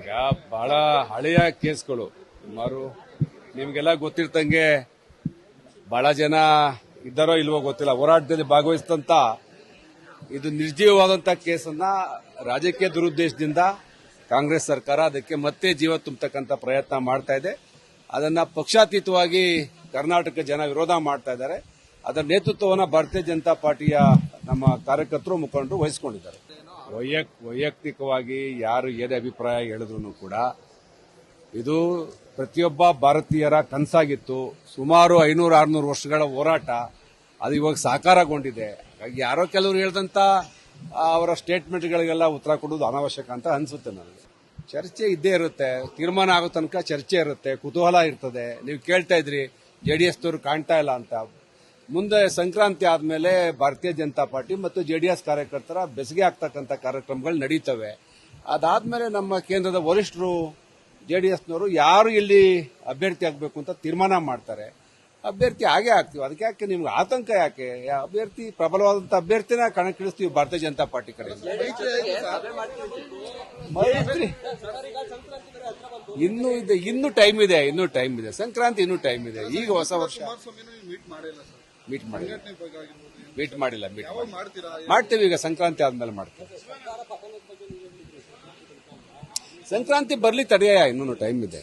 ಈಗ ಬಹಳ ಹಳೆಯ ಕೇಸ್ಗಳು ಸುಮಾರು ನಿಮ್ಗೆಲ್ಲ ಗೊತ್ತಿರ್ತಂಗೆ ಬಹಳ ಜನ ಇದ್ದಾರೋ ಇಲ್ವೋ ಗೊತ್ತಿಲ್ಲ, ಹೋರಾಟದಲ್ಲಿ ಭಾಗವಹಿಸಿದಂತ ಇದು ನಿರ್ಜೀವವಾದಂತಹ ಕೇಸನ್ನ ರಾಜಕೀಯ ದುರುದ್ದೇಶದಿಂದ ಕಾಂಗ್ರೆಸ್ ಸರ್ಕಾರ ಅದಕ್ಕೆ ಮತ್ತೆ ಜೀವ ತುಂಬತಕ್ಕಂಥ ಪ್ರಯತ್ನ ಮಾಡ್ತಾ ಇದೆ. ಅದನ್ನ ಪಕ್ಷಾತೀತವಾಗಿ ಕರ್ನಾಟಕ ಜನ ವಿರೋಧ ಮಾಡ್ತಾ ಇದ್ದಾರೆ. ಅದರ ನೇತೃತ್ವವನ್ನು ಭಾರತೀಯ ಜನತಾ ಪಾರ್ಟಿಯ ನಮ್ಮ ಕಾರ್ಯಕರ್ತರು ಮುಖಂಡರು ವಹಿಸಿಕೊಂಡಿದ್ದಾರೆ. ವೈಯಕ್ತಿಕವಾಗಿ ಯಾರು ಏನೇ ಅಭಿಪ್ರಾಯ ಹೇಳಿದ್ರು ಕೂಡ ಇದು ಪ್ರತಿಯೊಬ್ಬ ಭಾರತೀಯರ ಕನಸಾಗಿತ್ತು. ಸುಮಾರು 500-600 ವರ್ಷಗಳ ಹೋರಾಟ ಅದು ಇವಾಗ ಸಾಕಾರಗೊಂಡಿದೆ. ಹಾಗಾಗಿ ಯಾರೋ ಕೆಲವರು ಹೇಳಿದಂತ ಅವರ ಸ್ಟೇಟ್ಮೆಂಟ್ಗಳಿಗೆಲ್ಲ ಉತ್ತರ ಕೊಡೋದು ಅನಾವಶ್ಯಕ ಅಂತ ಅನ್ಸುತ್ತೆ ನನಗೆ. ಚರ್ಚೆ ಇದ್ದೇ ಇರುತ್ತೆ, ತೀರ್ಮಾನ ಆಗೋ ತನಕ ಚರ್ಚೆ ಇರುತ್ತೆ, ಕುತೂಹಲ ಇರ್ತದೆ. ನೀವು ಕೇಳ್ತಾ ಇದ್ರಿ ಜೆಡಿಎಸ್ನವರು ಕಾಣ್ತಾ ಇಲ್ಲ ಅಂತ. ಮುಂದೆ ಸಂಕ್ರಾಂತಿ ಆದ್ಮೇಲೆ ಭಾರತೀಯ ಜನತಾ ಪಾರ್ಟಿ ಮತ್ತು ಜೆಡಿಎಸ್ ಕಾರ್ಯಕರ್ತರ ಬೆಸಗೆ ಆಗ್ತಕ್ಕಂಥ ಕಾರ್ಯಕ್ರಮಗಳು ನಡೀತವೆ. ಅದಾದ್ಮೇಲೆ ನಮ್ಮ ಕೇಂದ್ರದ ವರಿಷ್ಠರು ಜೆಡಿಎಸ್ನವರು ಯಾರು ಇಲ್ಲಿ ಅಭ್ಯರ್ಥಿ ಆಗಬೇಕು ಅಂತ ತೀರ್ಮಾನ ಮಾಡ್ತಾರೆ. ಅಭ್ಯರ್ಥಿ ಆಗೇ ಆಗ್ತೀವಿ. ಅದಕ್ಕೆ ಯಾಕೆ ನಿಮ್ಗೆ ಆತಂಕ ಯಾಕೆ? ಅಭ್ಯರ್ಥಿ ಪ್ರಬಲವಾದಂತ ಅಭ್ಯರ್ಥಿನ ಕಣಕ್ಕಿಳಿಸ್ತೀವಿ ಭಾರತೀಯ ಜನತಾ ಪಾರ್ಟಿ ಕಡೆಯಿಂದ. ಮೈತ್ರಿ ಇನ್ನೂ ಟೈಮ್ ಇದೆ. ಸಂಕ್ರಾಂತಿ ಇನ್ನೂ ಟೈಮ್ ಇದೆ. ಈಗ ಹೊಸ ವರ್ಷ ಮೀಟ್ ಮಾಡಿಲ್ಲ. ಮಾಡ್ತೀವಿ. ಈಗ ಸಂಕ್ರಾಂತಿ ಆದ್ಮೇಲೆ ಮಾಡ್ತೀವಿ. ಸಂಕ್ರಾಂತಿ ಬರ್ಲಿ, ತಡೆಯ, ಇನ್ನೂ ಟೈಮ್ ಇದೆ.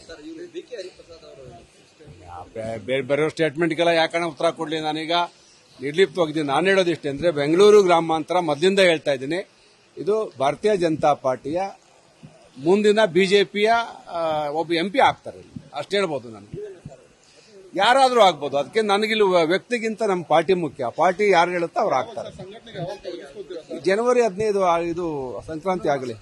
ಬೇರೆ ಸ್ಟೇಟ್ಮೆಂಟ್ಗೆಲ್ಲ ಯಾಕಂದ್ರೆ ಉತ್ತರ ಕೊಡ್ಲಿ. ನಾನೀಗ ನಿರ್ಲಿಪ್ತವಾಗಿದ್ದೀನಿ. ನಾನು ಹೇಳೋದಿಷ್ಟೇ ಅಂದ್ರೆ ಬೆಂಗಳೂರು ಗ್ರಾಮಾಂತರ ಮೊದಲಿಂದ ಹೇಳ್ತಾ ಇದ್ದೀನಿ, ಇದು ಭಾರತೀಯ ಜನತಾ ಪಾರ್ಟಿಯ ಮುಂದಿನ ಬಿಜೆಪಿಯ ಒಬ್ಬ MP ಆಗ್ತಾರೆ ಅಷ್ಟೇ ಹೇಳ್ಬೋದು. ನಾನು ಯಾರಾದ್ರೂ ಆಗ್ಬೋದು. ಅದಕ್ಕೆ ನನಗಿಲ್ಲಿ ವ್ಯಕ್ತಿಗಿಂತ ನಮ್ಮ ಪಾರ್ಟಿ ಮುಖ್ಯ. ಪಾರ್ಟಿ ಯಾರು ಹೇಳುತ್ತೋ ಅವ್ರು ಆಗ್ತಾರೆ. ಜನವರಿ 15 ಇದು ಸಂಕ್ರಾಂತಿ ಆಗಲಿ.